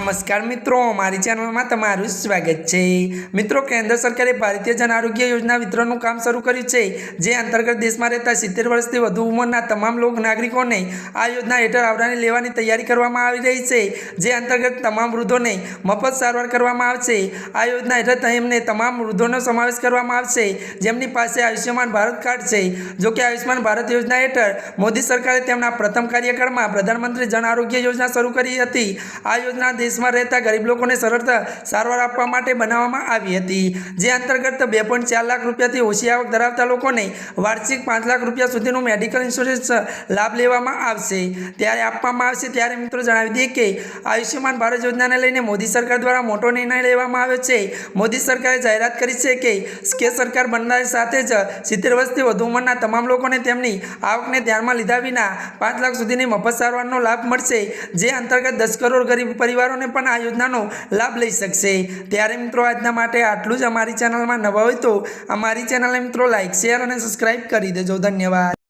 नमस्कार मित्रों, हमारी चैनल में तमारू स्वागत है। मित्रों, केंद्र सरकारे भारतीय जन आरोग्य योजना वितरणનું કામ શરૂ કર્યું છે, જે અંતર્ગત દેશમાં રહેતા 70 વર્ષથી વધુ ઉંમરના તમામ નાગરિકોને આ યોજના હેઠળ આવવાની લેવાની તૈયારી કરવામાં આવી રહી છે, જે અંતર્ગત તમામ વૃદ્ધોને મફત સારવાર કરવામાં આવશે। આ યોજના હેઠળ તેમને તમામ વૃદ્ધોનો સમાવેશ કરવામાં આવશે જેમની પાસે આયુષ્યમાન ભારત કાર્ડ છે। જો કે આયુષ્યમાન ભારત યોજના હેઠળ મોદી સરકારે તેમના પ્રથમ કાર્યકાળમાં પ્રધાનમંત્રી જન આરોગ્ય યોજના શરૂ કરી હતી। આ યોજના देश में रहता गरीब लोगों ने सरलता सारवार आपवा माटे बनाववामां आवी हती, जे अंतर्गत 2.4 लाख रूपिया थी ओછી आवक धरावता लोकोने वार्षिक 5 लाख रूपिया सुधीनो मेडिकल इंश्योरन्स लाभ लेवामां आवशे। त्यारे आपवामां आवशे त्यारे मित्रों जणावी दीए के आयुष्यमान भारत योजनाने लईने मोदी सरकार द्वारा मोटो निर्णय लेवामां आव्यो छे। मोदी सरकारे जाहेरात करी छे के सरकार बननार साथे ज 70 वर्षथी वधु उंमરના તમામ લોકોને તેમની આવકને ધ્યાનમાં લીધા વિના 5 લાખ સુધીની મફત સારવારનો લાભ મળશે, જે અંતર્ગત 10 કરોડ ગરીબ परिवारों पण आ योजनानो लाभ लई शकशे। त्यारे मित्रों आजना माटे आटलुं ज। अमारी चेनल में नवा होय तो अमारी चेनल मित्रों लाइक शेर और सब्सक्राइब करी देजो। धन्यवाद।